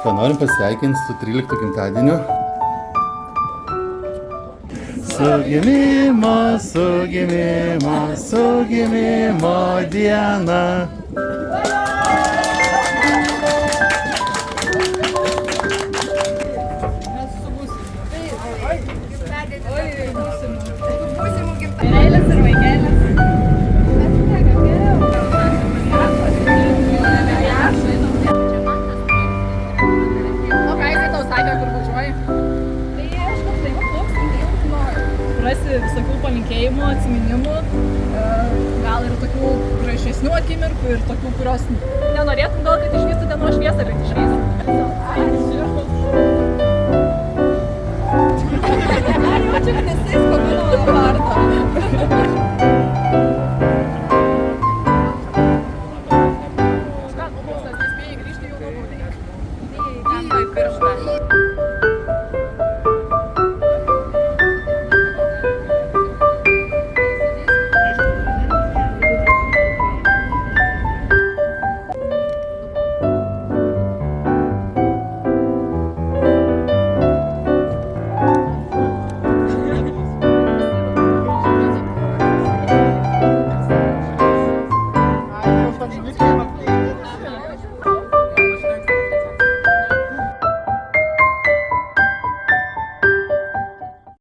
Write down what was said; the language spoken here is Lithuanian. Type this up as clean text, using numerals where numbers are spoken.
Ką norim pasveikinti su 13 gimtadieniu. Su gimimo diena. Meilės ir vaikelės. O ką jisai tau sakė, kur važiuoji? Tai aš kažkaip plauksiu, noriu. Rasi visokių palinkėjimų, atsiminimų, gal ir tokių gražesnių akimirkų ir tokių, kurios nenorėtum gal, kad išvystų dienos šviesą, bet išvystų. Ačiū. Jaučiu, kad esi skambino vardą.